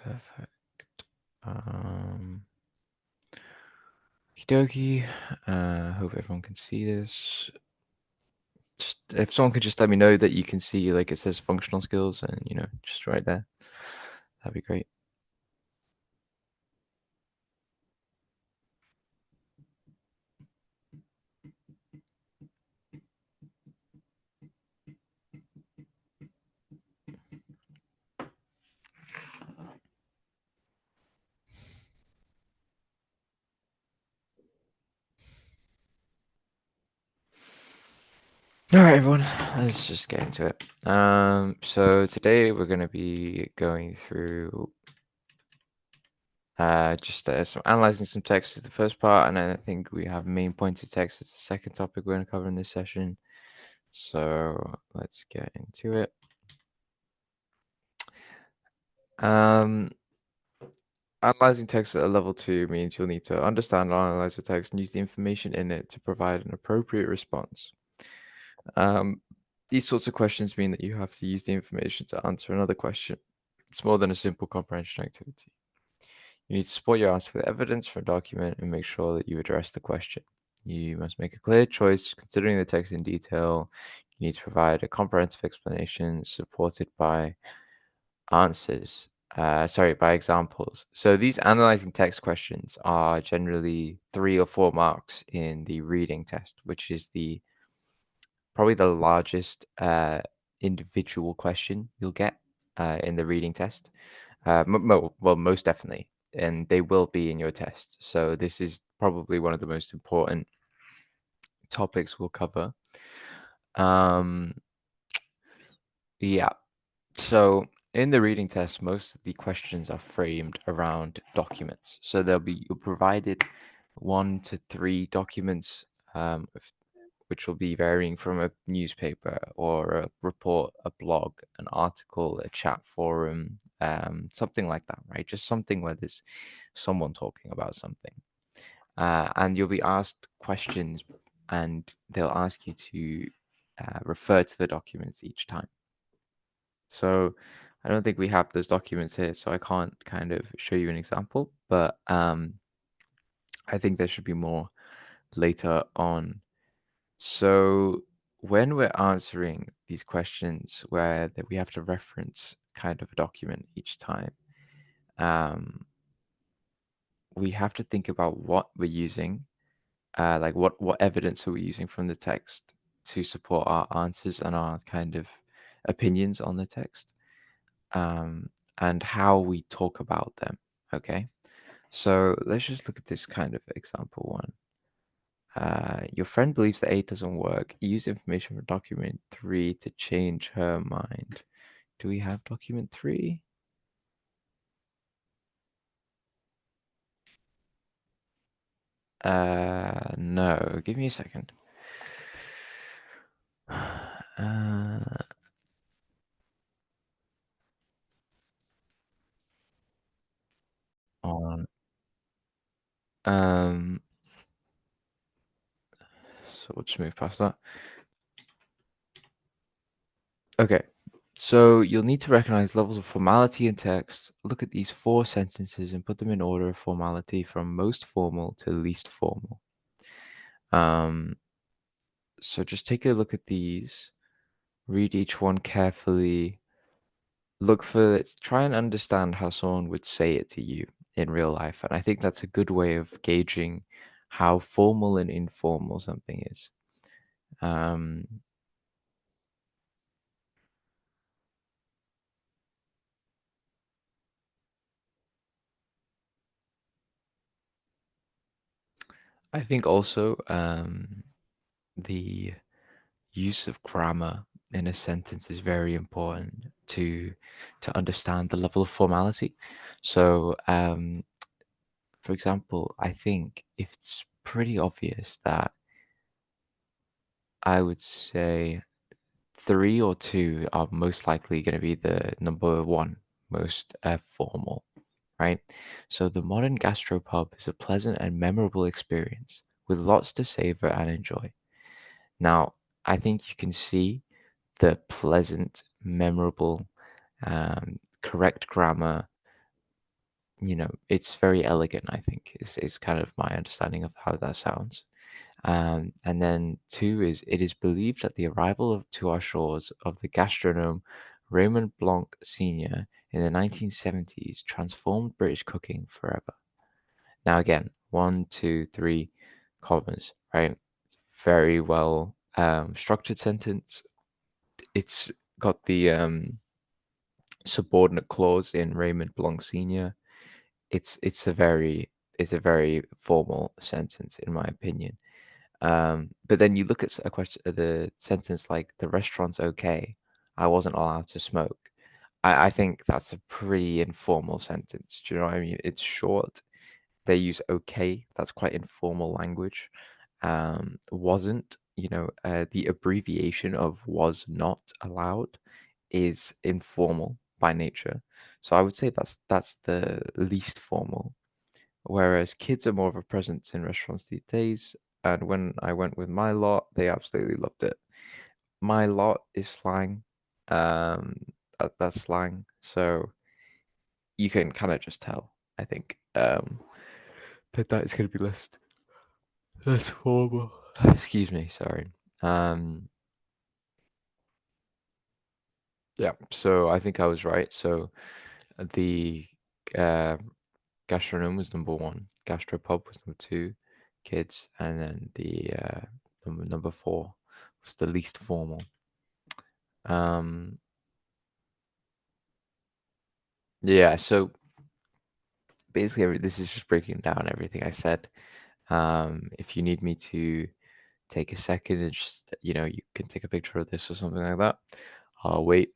Perfect. Okie dokie. Hope everyone can see this. Just if someone could just let me know that you can see, like it says functional skills, and just right there, that'd be great. All right, everyone, let's just get into it. So today we're going to be going through just some analyzing some text is the first part, and then I think we have main points of text as the second topic we're going to cover in this session. So let's get into it. Analyzing text at a level 2 means you'll need to understand and analyze the text and use the information in it to provide an appropriate response. These sorts of questions mean that you have to use the information to answer another question. It's more than a simple comprehension activity. You need to support your answer with evidence from a document and make sure that you address the question. You must make a clear choice considering the text in detail. You need to provide a comprehensive explanation supported by answers. By examples. So these analyzing text questions are generally 3 or 4 marks in the reading test, which is probably the largest individual question you'll get in the reading test. Well, most definitely, and they will be in your test. So this is probably one of the most important topics we'll cover. Yeah. So in the reading test, most of the questions are framed around documents. So you're provided 1 to 3 documents, which will be varying from a newspaper or a report, a blog, an article, a chat forum, something like that, right? Just something where there's someone talking about something. And you'll be asked questions, and they'll ask you to refer to the documents each time. So I don't think we have those documents here, so I can't kind of show you an example, but I think there should be more later on. So when we're answering these questions where that we have to reference kind of a document each time, we have to think about what we're using, like what evidence are we using from the text to support our answers and our kind of opinions on the text, and how we talk about them. Okay, so let's just look at this kind of example one. Your friend believes that 8 doesn't work. Use information from document 3 to change her mind. Do we have document 3? No. Give me a second. On so we'll just move past that. Okay. So you'll need to recognize levels of formality in text. Look at these 4 sentences and put them in order of formality from most formal to least formal. So just take a look at these, read each one carefully, try and understand how someone would say it to you in real life. And I think that's a good way of gauging how formal and informal something is. I think also the use of grammar in a sentence is very important to understand the level of formality. So, for example, I think if it's pretty obvious that I would say 3 or 2 are most likely going to be the number 1 most formal, right? So the modern gastropub is a pleasant and memorable experience with lots to savor and enjoy. Now, I think you can see the pleasant, memorable, correct grammar, it's very elegant, I think, is kind of my understanding of how that sounds. And then two is it is believed that the arrival to our shores of the gastronome Raymond Blanc Sr. in the 1970s transformed British cooking forever. Now again, one, two, three commas, right? Very well structured sentence. It's got the subordinate clause in Raymond Blanc Sr. It's a very formal sentence in my opinion. But then you look at a question, the sentence like the restaurant's okay. I wasn't allowed to smoke. I think that's a pretty informal sentence. Do you know what I mean? It's short. They use okay. That's quite informal language. Wasn't, the abbreviation of was not allowed is informal by nature. So I would say that's the least formal. Whereas kids are more of a presence in restaurants these days. And when I went with my lot, they absolutely loved it. My lot is slang. Um, that's slang. So you can kind of just tell, I think, that is going to be less formal. Excuse me, sorry. Um, yeah, so I think I was right. So the uh, gastronome was number one, gastropub was number two, kids, and then the number four was the least formal. Um, yeah, so basically this is just breaking down everything I said. If you need me to take a second and just, you can take a picture of this or something like that. I'll wait.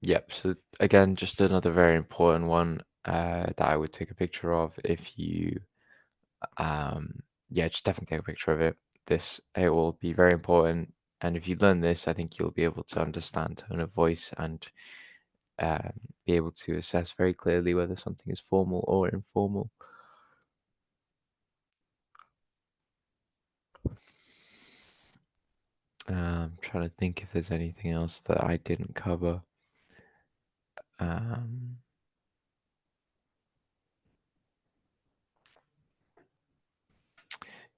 Yep. So again, just another very important one that I would take a picture of if you, yeah, just definitely take a picture of it. It will be very important, and if you learn this, I think you'll be able to understand tone of voice and um, be able to assess very clearly whether something is formal or informal. Trying to think if there's anything else that I didn't cover. Um,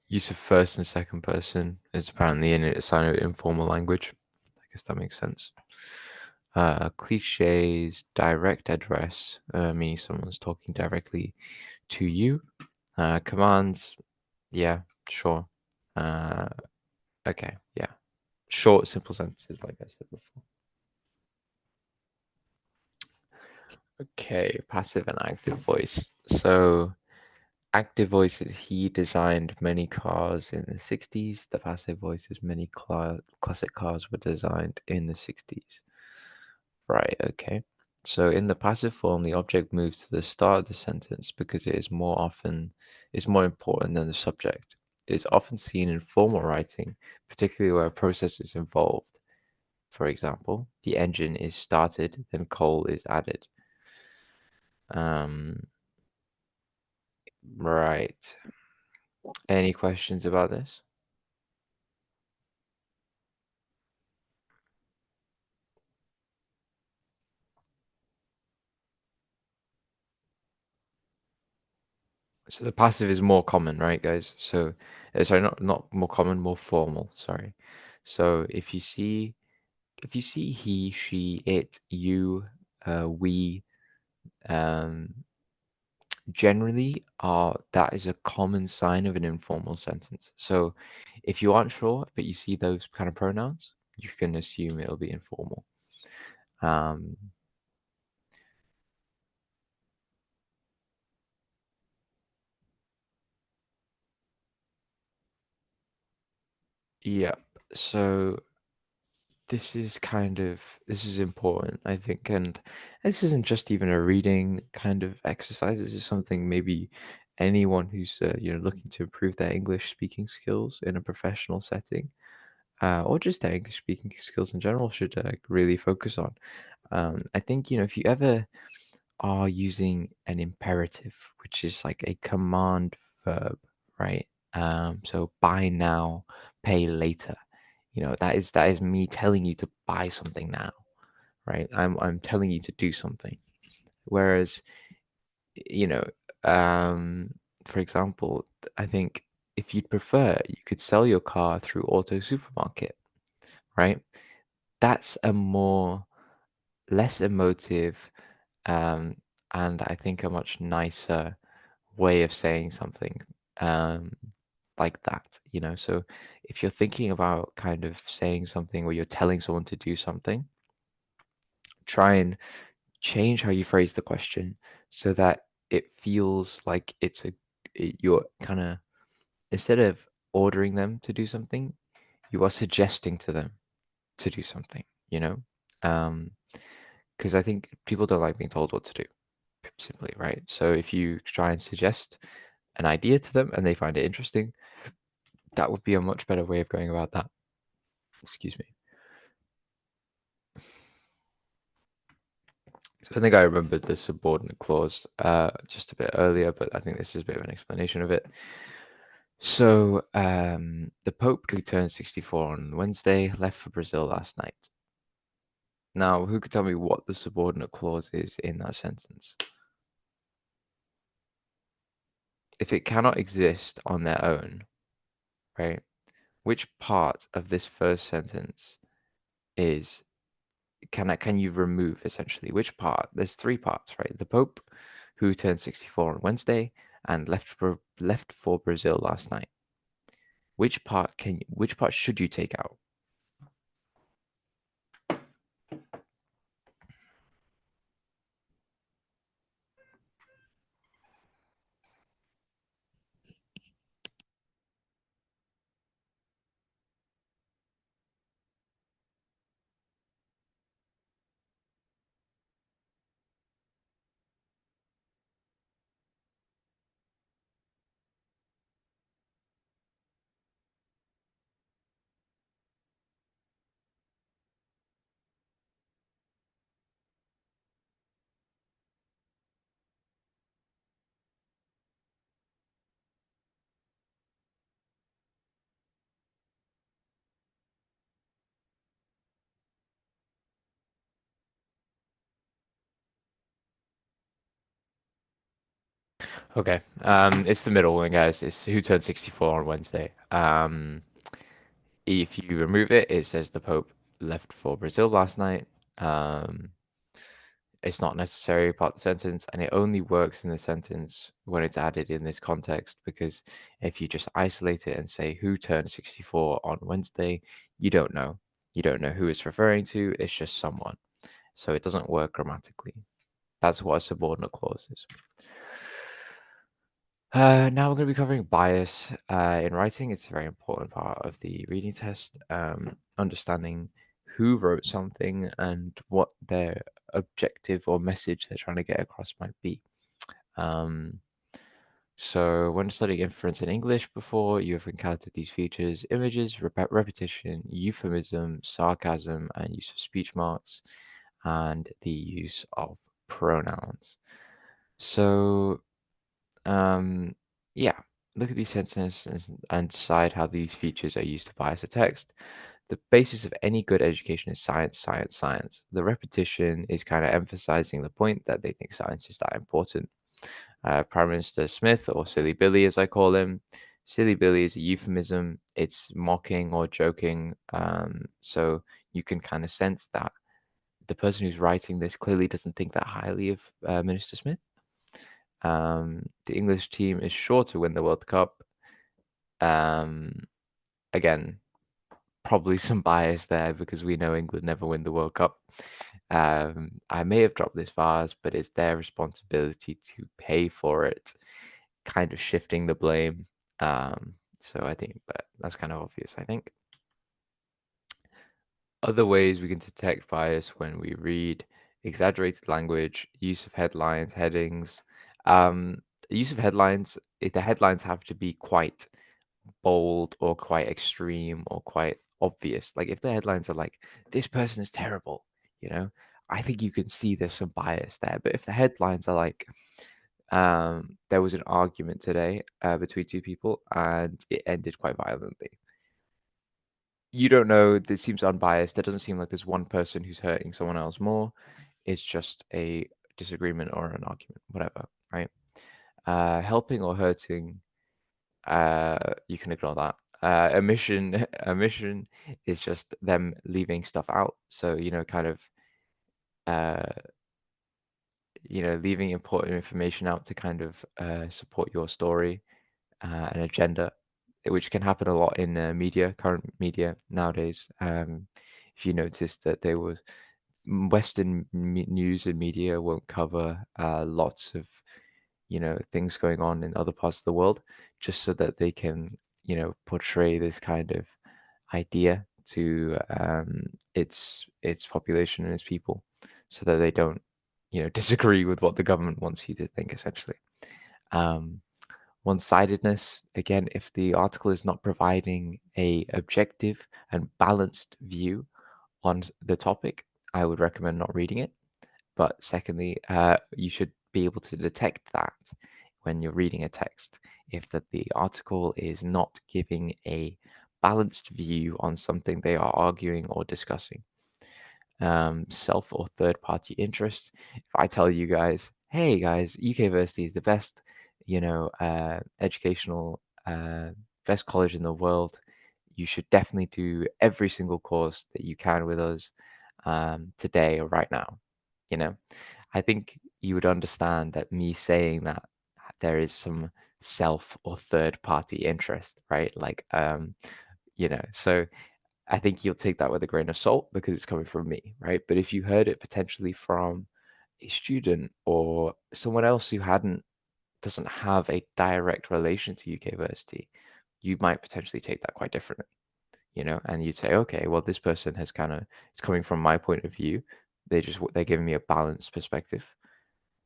Use of first and second person is apparently in it a sign of informal language. I guess that makes sense. Cliches, direct address, meaning someone's talking directly to you. Commands, yeah, sure. Uh, okay, yeah. Short, simple sentences, like I said before. Okay, passive and active voice. So, active voice is he designed many cars in the 60s. The passive voice is many classic cars were designed in the 60s. Right, okay. So in the passive form, the object moves to the start of the sentence because it is more important than the subject. It is often seen in formal writing, particularly where a process is involved. For example, the engine is started, then coal is added. Um, right. Any questions about this? So the passive is more common, right, guys? So, sorry, not more common, more formal. Sorry. So if you see he, she, it, you, we, um, generally are that is a common sign of an informal sentence. So if you aren't sure, but you see those kind of pronouns, you can assume it'll be informal. Um, yeah. So this is important, I think, and this isn't just even a reading kind of exercise. This is something maybe anyone who's looking to improve their English speaking skills in a professional setting, or just their English speaking skills in general, should really focus on. I think if you ever are using an imperative, which is like a command verb, right? So buy now, pay later. That is me telling you to buy something now, right? I'm telling you to do something. Whereas, you know, um, for example, I think if you'd prefer, you could sell your car through auto supermarket, right? That's a more less emotive, um, and I think a much nicer way of saying something, um, like that. So if you're thinking about kind of saying something or you're telling someone to do something, try and change how you phrase the question so that it feels like you're kind of, instead of ordering them to do something, you are suggesting to them to do something, you know? Um, because I think people don't like being told what to do, simply, right? So if you try and suggest an idea to them and they find it interesting, that would be a much better way of going about that. Excuse me. So I think I remembered the subordinate clause just a bit earlier, but I think this is a bit of an explanation of it. So the Pope, who turned 64 on Wednesday, left for Brazil last night. Now, who could tell me what the subordinate clause is in that sentence? If it cannot exist on their own, right? Which part of this first sentence is can you remove essentially? Which part? There's three parts, right? The Pope, who turned 64 on Wednesday and left for Brazil last night. Which part should you take out? Okay. It's the middle one, guys. It's who turned 64 on Wednesday. If you remove it, it says the Pope left for Brazil last night. Um, it's not necessary part of the sentence, and it only works in the sentence when it's added in this context, because if you just isolate it and say who turned 64 on Wednesday, you don't know. You don't know who it's referring to. It's just someone. So it doesn't work grammatically. That's what a subordinate clause is. Now we're going to be covering bias in writing. It's a very important part of the reading test. Understanding who wrote something and what their objective or message they're trying to get across might be. Um, so when studying inference in English before, you have encountered these features: images, repetition, euphemism, sarcasm, and use of speech marks, and the use of pronouns. So um, yeah, look at these sentences and decide how these features are used to bias a text. The basis of any good education is science, science, science. The repetition is kind of emphasizing the point that they think science is that important. Prime Minister Smith, or Silly Billy as I call him, Silly Billy is a euphemism. It's mocking or joking. So you can kind of sense that the person who's writing this clearly doesn't think that highly of Minister Smith. The English team is sure to win the World Cup. Um, Again, probably some bias there because we know England never win the World Cup. I may have dropped this vase, but it's their responsibility to pay for it, kind of shifting the blame. So I think, but that's kind of obvious, I think. Other ways we can detect bias when we read: exaggerated language, use of headlines, headings. the use of headlines, the headlines have to be quite bold or quite extreme or quite obvious. Like if the headlines are like, this person is terrible, you know, I think you can see there's some bias there. But if the headlines are like, there was an argument today between two people and it ended quite violently. You don't know, this seems unbiased. There doesn't seem like there's one person who's hurting someone else more. It's just a disagreement or an argument, whatever, right? Helping or hurting, you can ignore that. Omission, omission is just them leaving stuff out. So, kind of, uh, leaving important information out to kind of support your story, an agenda, which can happen a lot in media, current media nowadays. If you notice that there was Western news and media won't cover lots of things going on in other parts of the world, just so that they can portray this kind of idea to its population and its people, so that they don't disagree with what the government wants you to think, essentially. Um, One-sidedness, again, if the article is not providing a objective and balanced view on the topic, I would recommend not reading it. But secondly, you should be able to detect that when you're reading a text, if that the article is not giving a balanced view on something they are arguing or discussing. Self or third party interest. If I tell you guys, hey guys, UK University is the best, educational, best college in the world, you should definitely do every single course that you can with us today or right now. You know, I think you would understand that me saying that there is some self or third party interest, right? Like, so I think you'll take that with a grain of salt because it's coming from me, right? But if you heard it potentially from a student or someone else who doesn't have a direct relation to UK University, you might potentially take that quite differently, and you'd say, okay, well, this person has it's coming from my point of view. They're giving me a balanced perspective,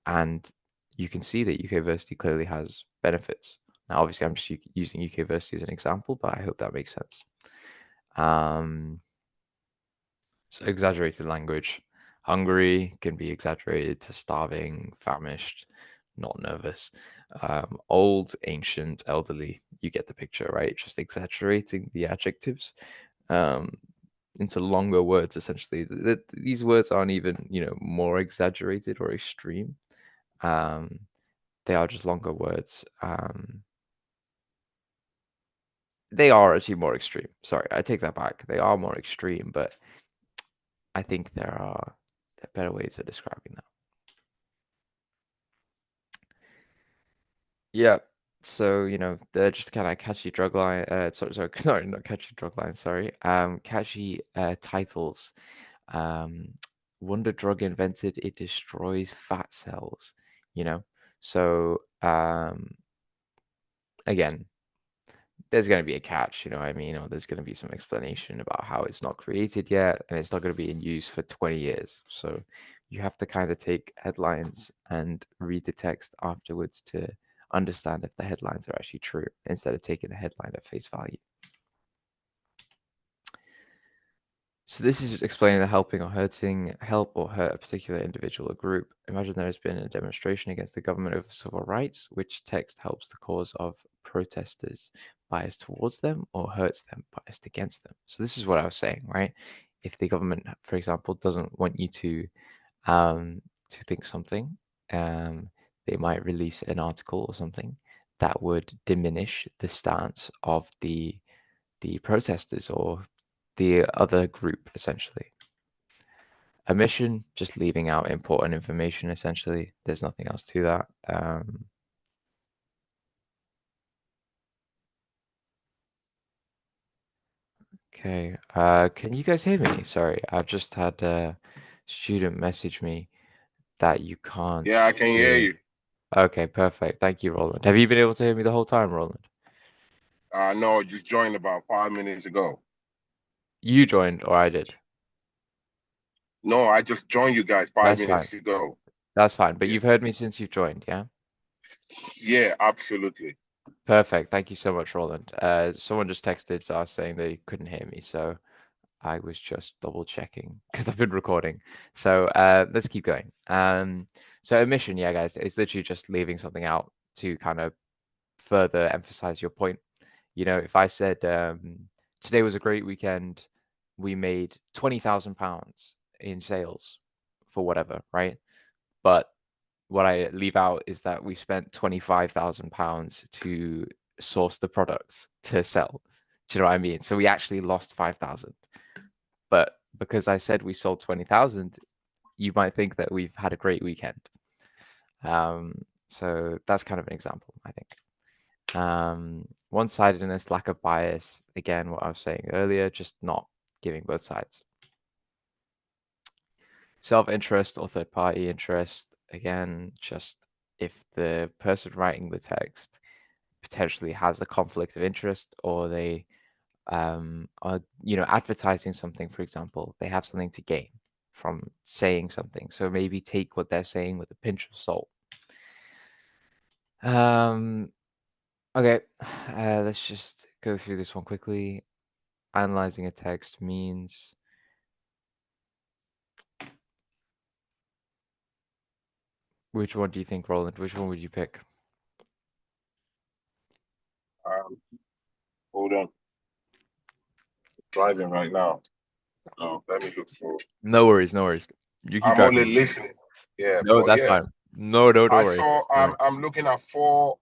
and you can see that UK University clearly has benefits. Now, obviously, I'm just using UK University as an example, but I hope that makes sense. Um, So exaggerated language. Hungry can be exaggerated to starving, famished, not nervous. Old, ancient, elderly. You get the picture, right? Just exaggerating the adjectives um, into longer words, essentially. These words aren't even, more exaggerated or extreme. Um, they are just longer words. They are actually more extreme. Sorry, I take that back. They are more extreme, but I think there are better ways of describing that. Yeah. So, they're just kind of catchy drug line. Sorry, sorry, not catchy drug line. Sorry. Catchy titles. Um, Wonder drug invented. It destroys fat cells. You know. So, again, there's going to be a catch. You know what I mean? Or there's going to be some explanation about how it's not created yet, and it's not going to be in use for 20 years. So, you have to kind of take headlines and read the text afterwards to understand if the headlines are actually true instead of taking the headline at face value. So this is explaining the helping or hurting, help or hurt a particular individual or group. Imagine there has been a demonstration against the government over civil rights, which text helps the cause of protesters, biased towards them, or hurts them, biased against them. So this is what I was saying, right? If the government, for example, doesn't want you to think something, um, they might release an article or something that would diminish the stance of the protesters or the other group, essentially. Omission, just leaving out important information, essentially. There's nothing else to that. Okay. Can you guys hear me? Sorry, I've just had a student message me that you can't Yeah, I can hear hear. you. Okay, perfect. Thank you, Roland. Have you been able to hear me the whole time, Roland? No, just joined about 5 minutes ago. You joined or I did? No, I just joined you guys five That's fine. minutes ago. That's fine. But Yeah. you've heard me since you've joined, yeah? Yeah, absolutely. Perfect. Thank you so much, Roland. Someone just texted us saying they couldn't hear me, so I was just double checking because I've been recording. So let's keep going. So omission, yeah, guys, it's literally just leaving something out to kind of further emphasize your point. You know, if I said today was a great weekend, we made £20,000 in sales for whatever, right? But what I leave out is that we spent £25,000 to source the products to sell. Do you know what I mean? So we actually lost 5,000. But because I said we sold 20,000, you might think that we've had a great weekend. Um, so that's kind of an example, I think. One-sidedness, lack of bias. Again, what I was saying earlier, just not giving both sides. Self-interest or third-party interest. Again, just if the person writing the text potentially has a conflict of interest, or they are, advertising something, for example, they have something to gain from saying something. So maybe take what they're saying with a pinch of salt. Um, okay, let's just go through this one quickly. Analyzing a text means which one do you think, Roland? Which one would you pick? Um, Hold on, driving right now. Let me look for. No worries, no worries. You keep I'm only driving. listening. Yeah, No, but that's yeah, fine. No, don't I worry. saw. All right. I'm looking at four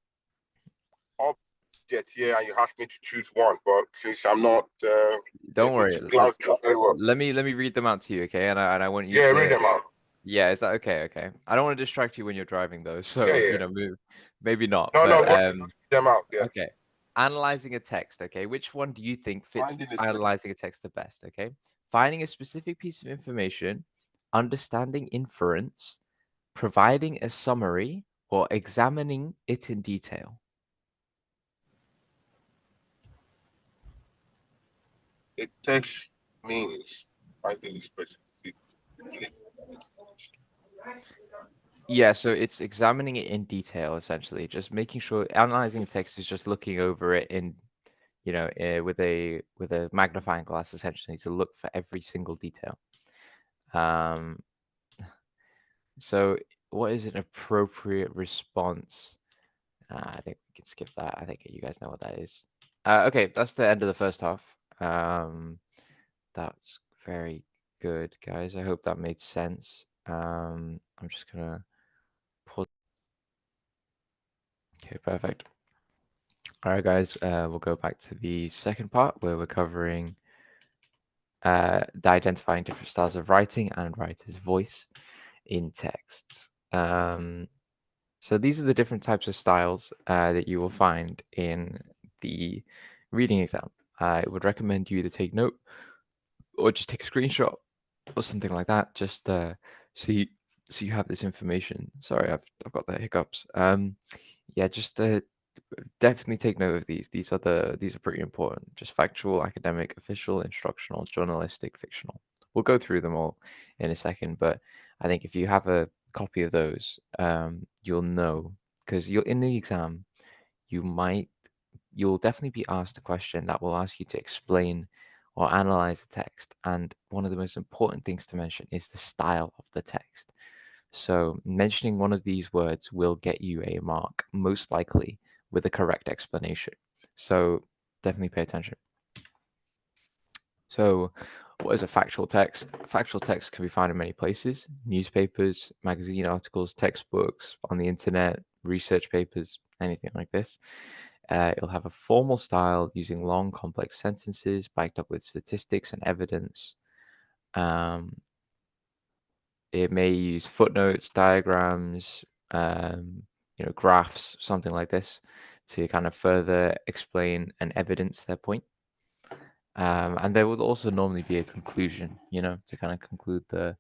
objects here, and you asked me to choose one. But since I'm not Don't able worry. to glance it very well, Let me read them out to you, okay? And I want you yeah, read to. them out. Yeah, is that okay? Okay. I don't want to distract you when you're driving though, Yeah, so yeah. maybe not. No, no, But go ahead. Just read them out. Yeah. okay. Analyzing a text, okay? Which one do you think fits Finding a specific. analyzing a text the best, okay? Finding a specific piece of information, understanding inference, providing a summary, or examining it in detail. It takes means finding a specific. Yeah, so it's examining it in detail, essentially, just making sure analyzing a text is just looking over it in, with a magnifying glass, essentially, to look for every single detail. Um, so what is an appropriate response? I think we can skip that. I think you guys know what that is. Okay, that's the end of the first half. That's very good, guys. I hope that made sense. I'm just gonna pause. Okay, perfect. All right, guys, we'll go back to the second part where we're covering the identifying different styles of writing and writer's voice in text. So these are the different types of styles that you will find in the reading exam. I would recommend you to take note or just take a screenshot or something like that, just so you so you have this information. Sorry, I've got the hiccups. Yeah, just definitely take note of these. These are pretty important. Just factual, academic, official, instructional, journalistic, fictional. We'll go through them all in a second, but I think if you have a copy of those, you'll know because you're in the exam. You might, you'll definitely be asked a question that will ask you to explain or analyze the text. And one of the most important things to mention is the style of the text. So mentioning one of these words will get you a mark, most likely with a correct explanation. So definitely pay attention. So what is a factual text? Factual text can be found in many places: newspapers, magazine articles, textbooks, on the internet, research papers, anything like this. It'll have a formal style using long, complex sentences backed up with statistics and evidence. Um, It may use footnotes, diagrams, graphs, something like this, to kind of further explain and evidence their point. And there would also normally be a conclusion, to kind of conclude the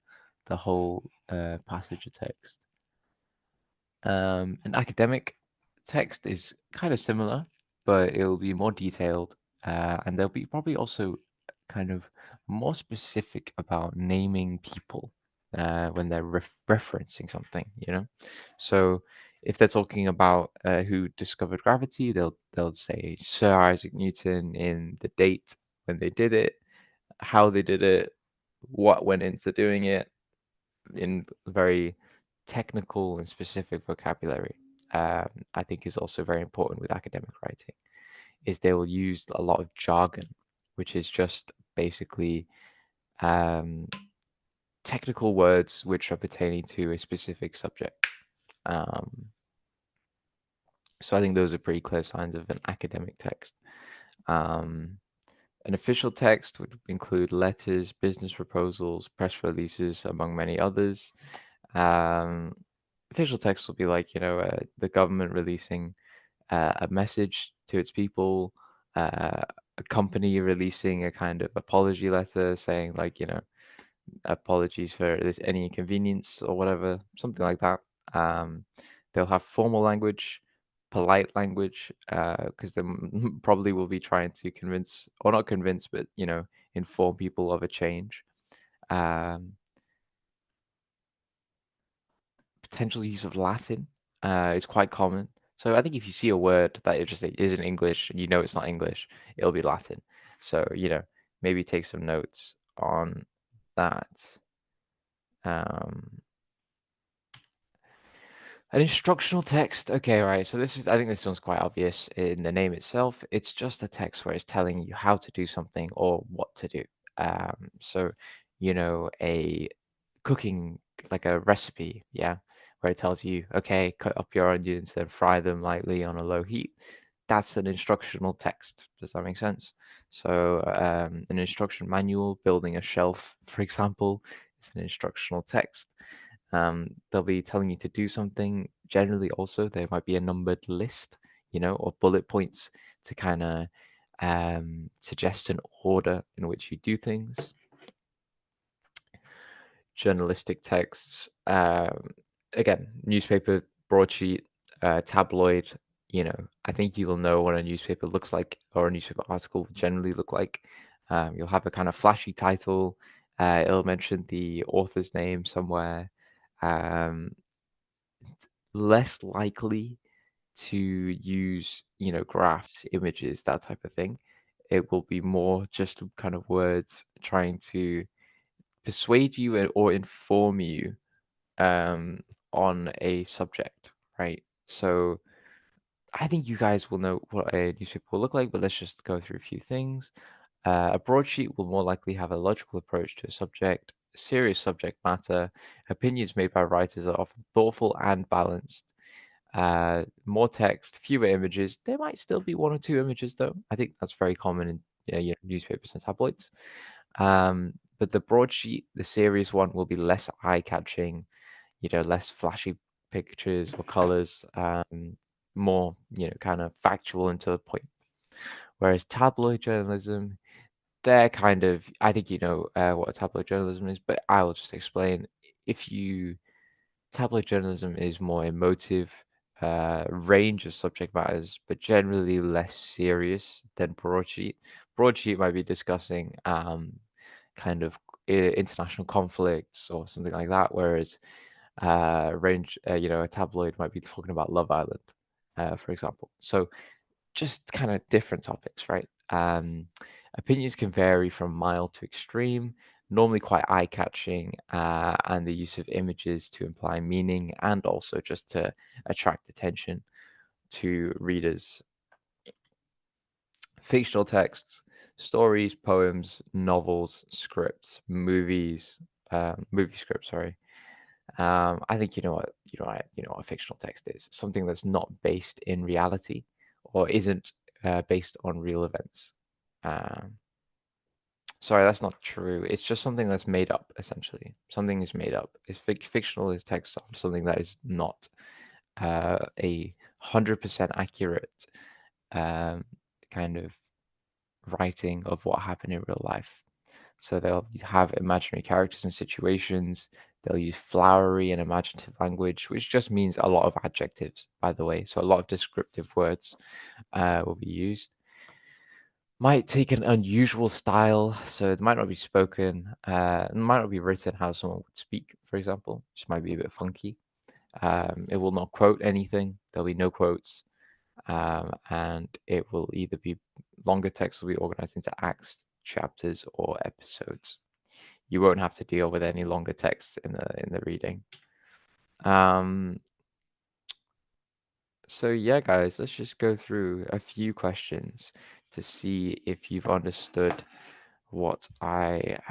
whole passage of text. An academic text is kind of similar, but it'll be more detailed, and there'll be probably also kind of more specific about naming people when they're referencing something. So If they're talking about who discovered gravity, they'll say Sir Isaac Newton in the date when they did it, how they did it, what went into doing it in very technical and specific vocabulary. I think is also very important with academic writing, is they will use a lot of jargon, which is just basically um, technical words which are pertaining to a specific subject. Um, so I think those are pretty clear signs of an academic text. Um, an official text would include letters, business proposals, press releases, among many others. Um, official text will be like, the government releasing a message to its people, a company releasing a kind of apology letter saying, like, apologies for this any inconvenience or whatever, something like that. Um, they'll have formal language, polite language, because they probably will be trying to convince, or not convince, but inform people of a change. Um, Potential use of Latin is quite common. So I think if you see a word that it just isn't English and you know it's not English, it'll be Latin. So maybe take some notes on that. Um, An instructional text. Okay, right. So I think this one's quite obvious in the name itself. It's just a text where it's telling you how to do something or what to do. So, a cooking, like a recipe, yeah, where it tells you, okay, cut up your onions, then fry them lightly on a low heat. That's an instructional text. Does that make sense? So, an instruction manual, building a shelf, for example, is an instructional text. They'll be telling you to do something. Generally, also, there might be a numbered list, or bullet points to kind of suggest an order in which you do things. Journalistic texts, again, newspaper, broadsheet, tabloid. I think you'll know what a newspaper looks like, or a newspaper article will generally look like. You'll have a kind of flashy title. It'll mention the author's name somewhere. Um, Less likely to use, graphs, images, that type of thing. It will be more just kind of words trying to persuade you or inform you um, on a subject, right? So I think you guys will know what a newspaper will look like, but let's just go through a few things. A broadsheet will more likely have a logical approach to a subject, serious subject matter. Opinions made by writers are often thoughtful and balanced. More text, fewer images. There might still be one or two images, though. I think that's very common in newspapers and tabloids. But the broadsheet, the serious one, will be less eye-catching, less flashy pictures or colors, more, kind of factual and to the point. Whereas tabloid journalism, they're kind of, I think what a tabloid journalism is, but I will just explain. If you Tabloid journalism is more emotive, range of subject matters, but generally less serious than broadsheet. Broadsheet might be discussing kind of international conflicts or something like that, whereas a tabloid might be talking about Love Island, for example. So just kind of different topics, right? Opinions can vary from mild to extreme, normally quite eye-catching, and the use of images to imply meaning and also just to attract attention to readers. Fictional texts, stories, poems, novels, scripts, movies, movie scripts, sorry. I think you know what a fictional text is. Something that's not based in reality or isn't based on real events. Um, Sorry, that's not true. It's just something that's made up, essentially. Something is made up. It's fictional is text on something that is not a 100% accurate um, kind of writing of what happened in real life. So they'll have imaginary characters and situations. They'll use flowery and imaginative language, which just means a lot of adjectives, by the way. So a lot of descriptive words will be used. Might take an unusual style, so it might not be spoken, it might not be written how someone would speak, for example. Just might be a bit funky. It will not quote anything. There'll be no quotes, and it will either be longer text will be organized into acts, chapters, or episodes. You won't have to deal with any longer text in the reading. Um, so yeah, guys, let's just go through a few questions to see if you've understood what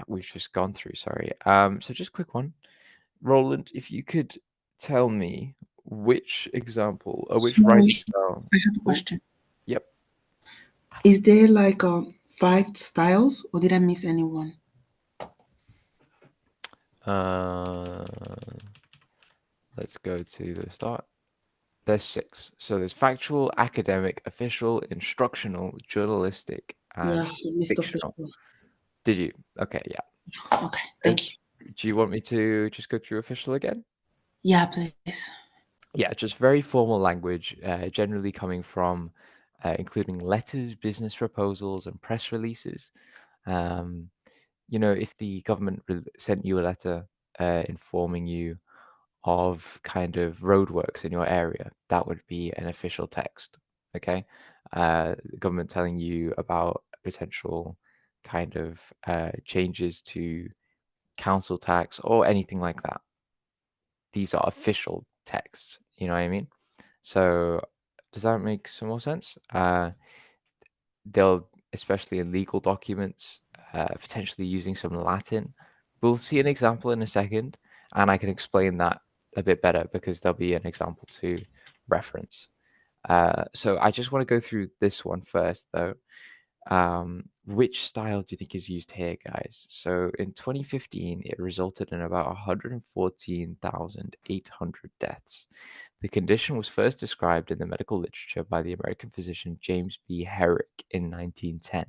we've just gone through. Sorry. So just quick one, Roland, if you could tell me which example or which writing Sorry, style. I have a Oh, question. yep. Is there like five styles, or did I miss anyone? Uh, let's go to the start. There's six. So there's factual, academic, official, instructional, journalistic, Yeah, and I missed fictional. official. Did you? Okay, yeah. Okay, Uh, thank you. do you want me to just go through official again? Yeah, please. Yeah, just very formal language, generally coming from including letters, business proposals, and press releases. Um, if the government sent you a letter informing you of kind of roadworks in your area, that would be an official text. Okay, the government telling you about potential kind of changes to council tax or anything like that. These are official texts. You know what I mean? So does that make some more sense? They'll, especially in legal documents, potentially using some Latin. We'll see an example in a second, and I can explain that a bit better because there'll be an example to reference. So I just want to go through this one first, though. Which style do you think is used here, guys? So in 2015, it resulted in about 114,800 deaths. The condition was first described in the medical literature by the American physician James B. Herrick in 1910.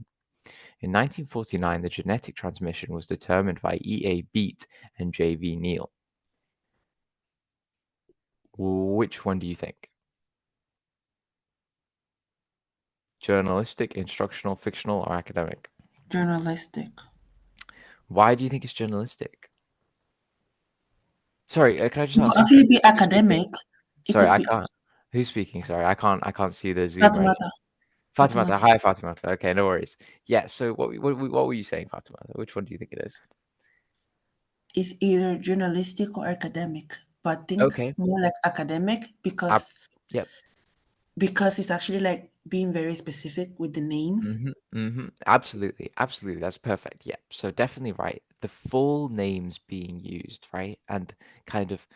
In 1949, the genetic transmission was determined by E.A. Beat and J.V. Neal. Which one do you think? Journalistic, instructional, fictional, or academic? Journalistic. Why do you think it's journalistic? Sorry, can I just It ask could actually be who's speaking? academic. It Sorry, could I be can't. Who's speaking? Sorry, I can't see the Zoom right now. Fatimata. Fatimata. Fatimata. Hi, Fatimata. Okay, no worries. Yeah. So what were you saying, Fatimata? Which one do you think it is? Is either journalistic or academic, but think Okay. more like academic because Yep. it's actually like being very specific with the names. Absolutely. Absolutely. That's perfect. Yeah. So definitely right. The full names being used, right? And kind of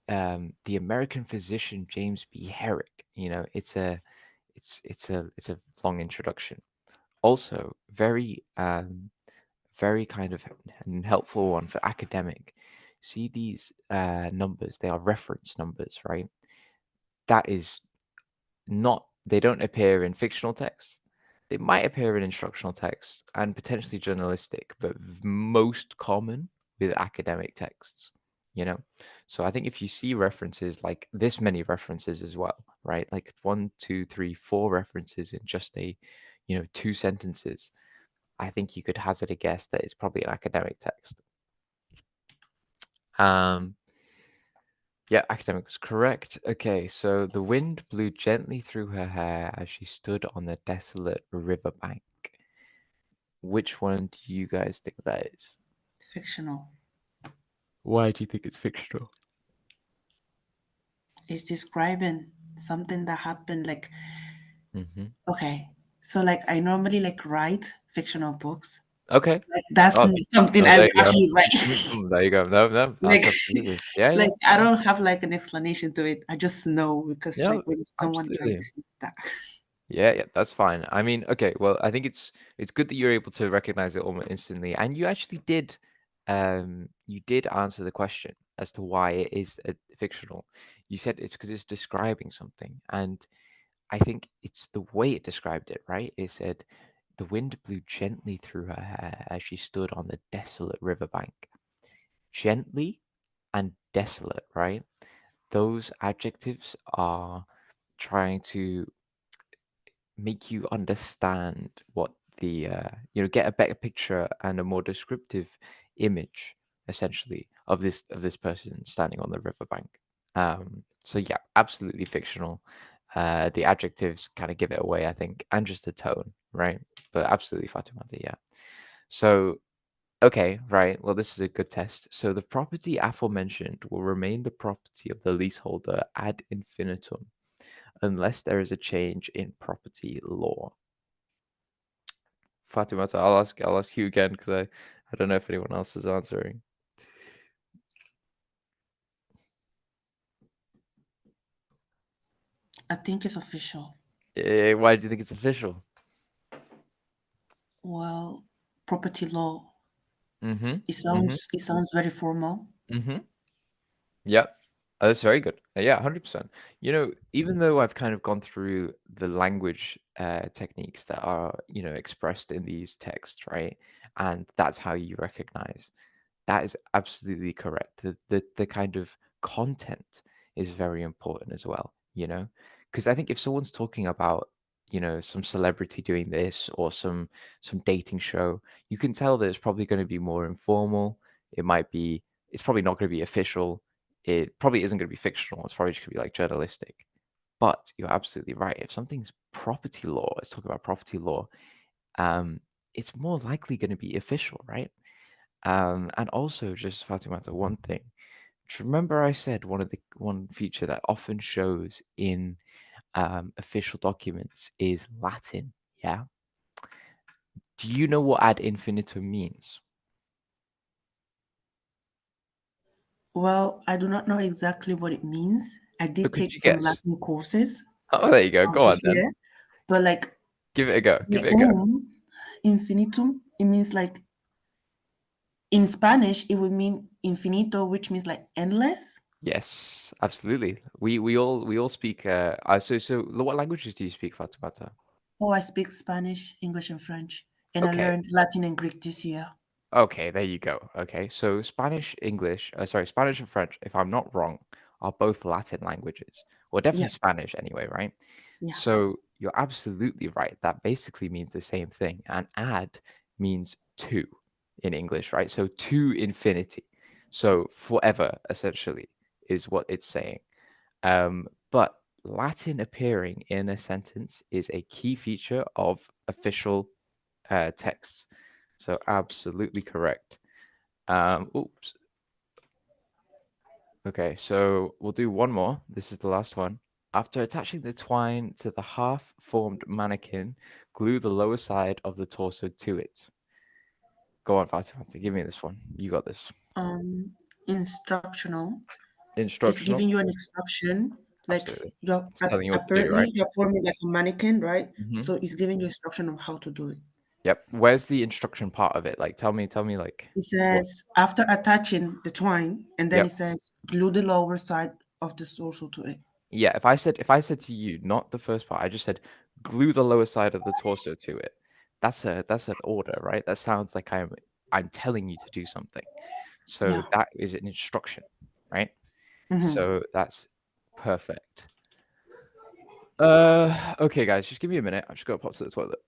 the American physician James B. Herrick, it's a long introduction. Also, very kind of helpful one for academic. See these numbers, they are reference numbers, right? That is not, they don't appear in fictional text. They might appear in instructional text and potentially journalistic, but most common with academic texts, you know? So I think if you see references like this many references as well, right? Like one, two, three, four references in just two sentences, I think you could hazard a guess that it's probably an academic text. Um, Yeah, academic was correct. Okay, so the wind blew gently through her hair as she stood on the desolate riverbank. Which one do you guys think that is? Fictional. Why do you think it's fictional? It's describing something that happened like Hmm. okay. So like I normally like write fictional books. Okay. Like that's Oh, something oh, I there would you go. actually write. There you go. No, no, Like that's absolutely. Yeah, like yeah, I yeah, don't have like an explanation to it. I just know because yeah, like when someone absolutely. writes that. Yeah, yeah, that's fine. I mean, okay, well, I think it's good that you're able to recognize it almost instantly, and you actually did answer the question as to why it is fictional. You said it's because it's describing something, and I think it's the way it described it, right? It said the wind blew gently through her hair as she stood on the desolate riverbank. Gently and desolate, right? Those adjectives are trying to make you understand what get a better picture and a more descriptive image essentially of this person standing on the riverbank. So yeah, absolutely fictional. The adjectives kind of give it away, I think, and just the tone, right? But absolutely Fatimata, yeah. So okay, right. Well, this is a good test. So the property aforementioned will remain the property of the leaseholder ad infinitum unless there is a change in property law. Fatimata, I'll ask you again because I don't know if anyone else is answering. I think it's official. Why do you think it's official? Well, property law. Mm-hmm. It Mm-hmm. sounds very formal. Mm-hmm. Yep. That's very good. Yeah, 100%. You know, even though I've kind of gone through the language techniques that are, expressed in these texts, right? And that's how you recognize. That is absolutely correct. The kind of content is very important as well, because I think if someone's talking about, some celebrity doing this or some dating show, you can tell that it's probably going to be more informal. It's probably not going to be official. It probably isn't going to be fictional. It's probably just going to be like journalistic. But you're absolutely right. If something's property law, let's talk about property law. Um, it's more likely going to be official, right? And also, just Fatimata, one thing. Do you remember I said one feature that often shows in official documents is Latin? Yeah. Do you know what ad infinitum means? Well, I do not know exactly what it means. I But did could take you some guess? Latin courses Oh, there you go. Go on this then. year, but like Give it a go. my Give it a go. own infinitum, it means like in Spanish, it would mean infinito, which means like endless. Yes, absolutely. We all speak. So what languages do you speak, Fatimata? Oh, I speak Spanish, English, and French, and I Okay. learned Latin and Greek this year. Okay, there you go. Okay, so Spanish and French, if I'm not wrong, are both Latin languages, or Yeah, definitely Spanish anyway, right? yeah. So you're absolutely right. That basically means the same thing. And ad means to in English, right? So to infinity. So forever, essentially, is what it's saying. But Latin appearing in a sentence is a key feature of official texts. So absolutely correct. Oops. Okay, so we'll do one more. This is the last one. After attaching the twine to the half-formed mannequin, glue the lower side of the torso to it. Go on, Fatima, give me this one. You got this. Um, Instructional. It's Instructional? giving you an instruction, like Absolutely. you're It's telling you what to do, apparently right? you're forming like a mannequin, right? Hmm. So it's giving you instruction on how to do it. Yep. Where's the instruction part of it? Like, tell me, like, It what? says after attaching the twine, and then Yep. it says glue the lower side of the torso to it. Yeah, if I said to you, not the first part, I just said glue the lower side of the torso to it. That's an order, right? That sounds like I'm telling you to do something. So Yeah. that is an instruction, right? Hmm. So that's perfect. Okay, guys, just give me a minute. I just gotta pop to the toilet.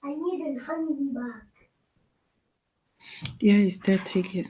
I need a honey bag. Yeah, it's there. Take it.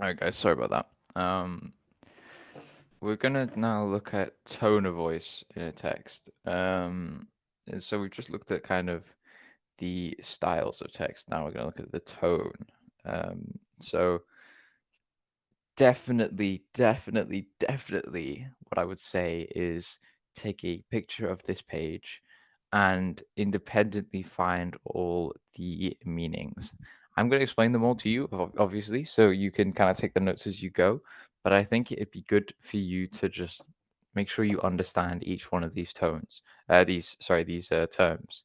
All right, guys, sorry about that. We're gonna now look at tone of voice in a text. And so we've just looked at kind of the styles of text. Now we're gonna look at the tone. So definitely what I would say is take a picture of this page and independently find all the meanings. I'm going to explain them all to you, obviously, so you can kind of take the notes as you go. But I think it'd be good for you to just make sure you understand each one of these tones, these terms.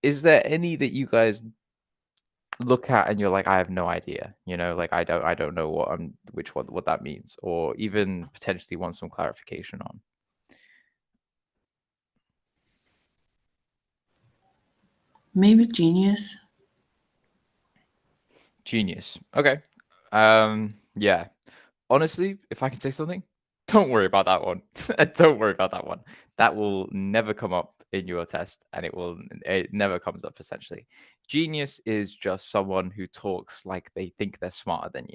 Is there any that you guys look at and you're like, I have no idea, like I don't know which one what that means, or even potentially want some clarification on? Maybe genius. Genius. Okay. Yeah. Honestly, if I can say something, don't worry about that one. Don't worry about that one. That will never come up in your test, and it never comes up essentially. Genius is just someone who talks like they think they're smarter than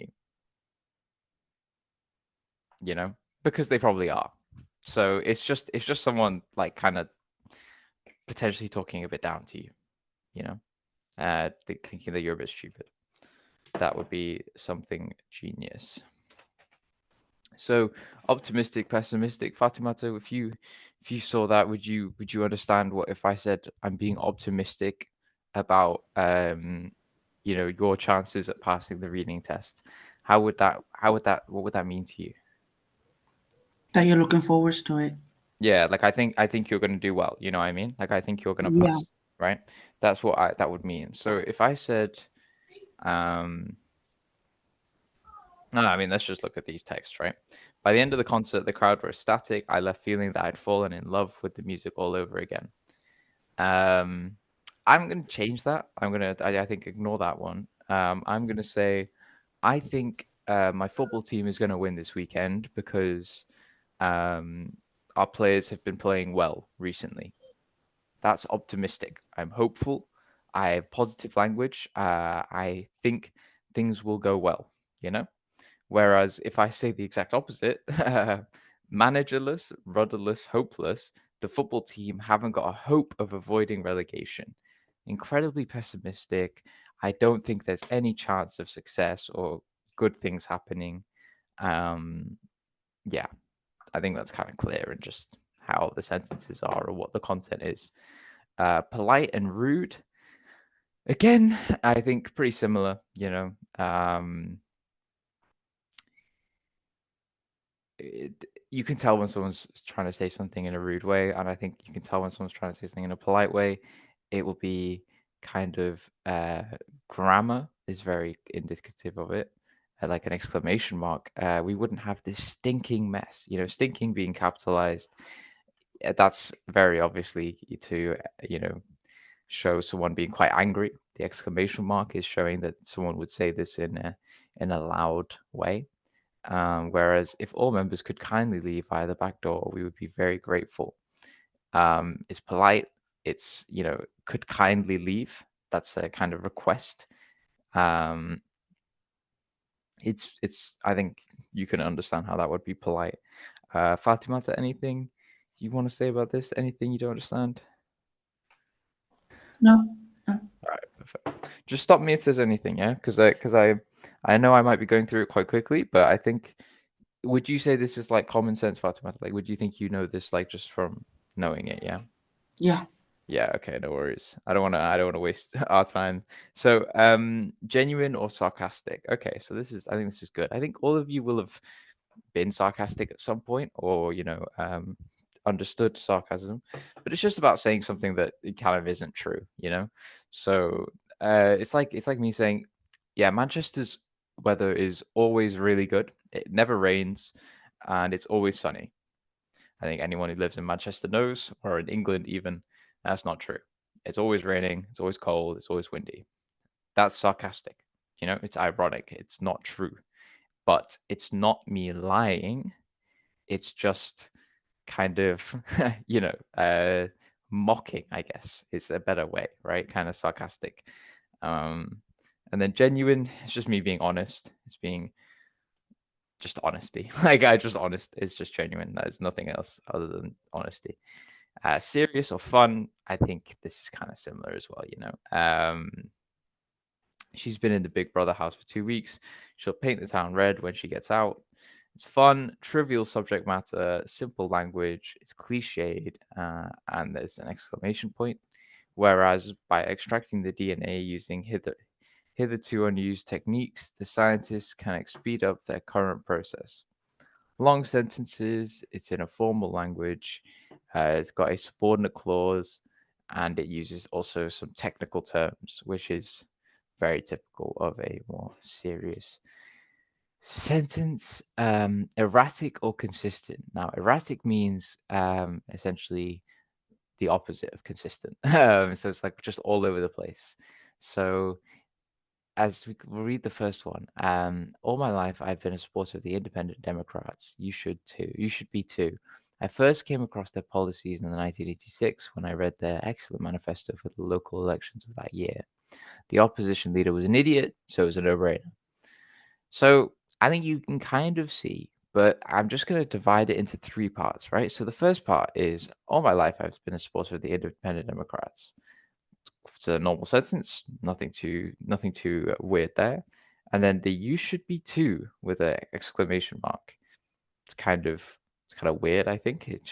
you, because they probably are. So it's just someone like kind of potentially talking a bit down to you, you know, thinking that you're a bit stupid. That would be something genius. So optimistic, pessimistic, Fatimata, if you saw that, would you understand what if I said I'm being optimistic about your chances at passing the reading test? What would that mean to you? That you're looking forward to it. Yeah, like I think you're gonna do well, you know what I mean? Like I think you're gonna Yeah. pass, right? That's what that would mean. So if I said, um, no, I mean let's just look at these texts, right? By the end of the concert, the crowd were ecstatic. I left feeling that I'd fallen in love with the music all over again. Um, I'm gonna change that. I think ignore that one. I'm gonna say I think my football team is gonna win this weekend because um, our players have been playing well recently. That's optimistic. I'm hopeful. I have positive language. I think things will go well, you know? Whereas if I say the exact opposite, managerless, rudderless, hopeless, the football team haven't got a hope of avoiding relegation. Incredibly pessimistic. I don't think there's any chance of success or good things happening. Um, yeah, I think that's kind of clear in just how the sentences are or what the content is. Polite and rude. Again, I think pretty similar. It, you can tell when someone's trying to say something in a rude way, and I think you can tell when someone's trying to say something in a polite way. It will be kind of grammar is very indicative of it. Like an exclamation mark. We wouldn't have this stinking mess. Stinking being capitalized. That's very obviously to show someone being quite angry. The exclamation mark is showing that someone would say this in a loud way. Whereas if all members could kindly leave via the back door, we would be very grateful. It's polite. It's could kindly leave. That's a kind of request. Um, it's. I think you can understand how that would be polite. Fatimata, anything you want to say about this? Anything you don't understand? No. No. All right, perfect. Just stop me if there's anything, yeah, because I know I might be going through it quite quickly, but I think would you say this is like common sense, Fatima? Like, would you think you know this like just from knowing it? Yeah. Yeah. Yeah. Okay. No worries. I don't wanna waste our time. So, genuine or sarcastic? Okay. So I think this is good. I think all of you will have been sarcastic at some point or understood sarcasm, but it's just about saying something that it kind of isn't true. So it's like me saying, yeah, Manchester's weather is always really good. It never rains and it's always sunny. I think anyone who lives in Manchester knows, or in England even, that's not true. It's always raining, it's always cold, it's always windy. That's sarcastic. It's ironic, it's not true, but it's not me lying. It's just kind of, you know, uh, mocking, I guess, is a better way, right? Kind of sarcastic. Um, And then genuine, it's just me being honest. It's being just honesty. Like I just honest. It's just genuine. There's nothing else other than honesty. Serious or fun, I think this is kind of similar as well, you know. She's been in the Big Brother house for 2 weeks. She'll paint the town red when she gets out. It's fun, trivial subject matter, simple language, it's cliched, and there's an exclamation point. Whereas by extracting the DNA using hitherto unused techniques, the scientists can speed up their current process. Long sentences, it's in a formal language, it's got a subordinate clause, and it uses also some technical terms, which is very typical of a more serious sentence. Erratic or consistent. Now, erratic means essentially the opposite of consistent. So it's like just all over the place. So as we'll read the first one, all my life I've been a supporter of the Independent Democrats. You should too. You should be too. I first came across their policies in 1986 when I read their excellent manifesto for the local elections of that year. The opposition leader was an idiot, so it was a no-brainer. So I think you can kind of see, but I'm just going to divide it into three parts, right? So the first part is all my life I've been a supporter of the Independent Democrats. It's a normal sentence, nothing too weird there. And then the "you should be too" with an exclamation mark. It's kind of weird. I think it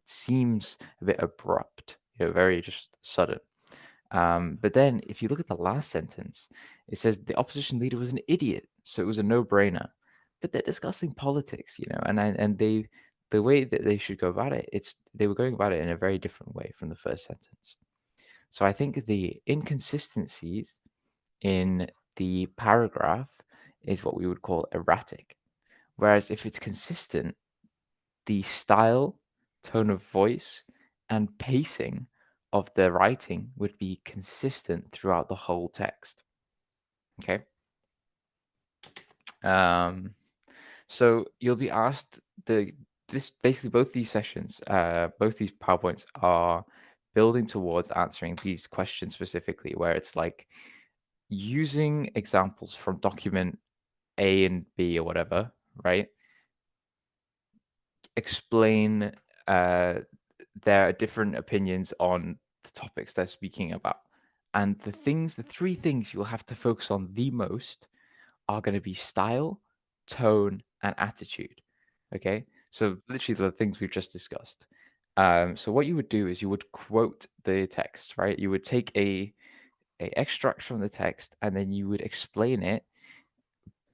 seems a bit abrupt, very just sudden. But then if you look at the last sentence, it says the opposition leader was an idiot, so it was a no-brainer. But they're discussing politics, and the way that they should go about it, they were going about it in a very different way from the first sentence. So I think the inconsistencies in the paragraph is what we would call erratic. Whereas if it's consistent, the style, tone of voice, and pacing of the writing would be consistent throughout the whole text. Okay. So you'll be asked this basically both these sessions, both these PowerPoints are building towards answering these questions specifically, where it's like using examples from document A and B or whatever, right? Explain their different opinions on the topics they're speaking about. And the three things you'll have to focus on the most are going to be style, tone, and attitude. Okay. So literally the things we've just discussed. So what you would do is you would quote the text, right? You would take a extract from the text and then you would explain it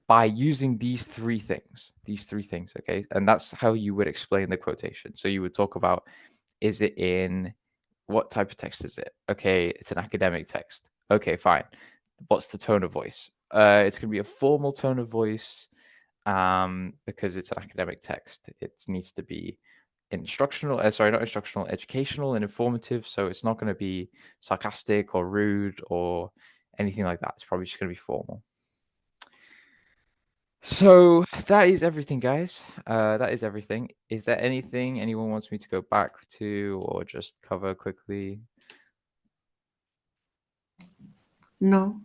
by using these three things, okay? And that's how you would explain the quotation. So you would talk about, is it in what type of text is it? Okay, it's an academic text. Okay, fine. What's the tone of voice? It's going to be a formal tone of voice because it's an academic text. It needs to be not instructional, educational and informative. So it's not going to be sarcastic or rude or anything like that. It's probably just going to be formal. So that is everything, guys. That is everything. Is there anything anyone wants me to go back to or just cover quickly? No.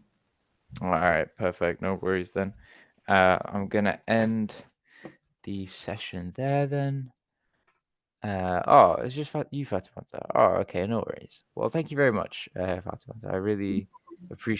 All right, perfect. No worries then. I'm gonna end the session there then. Oh, it's just you, Fatimata. Oh, okay, no worries. Well, thank you very much, Fatimata. I really appreciate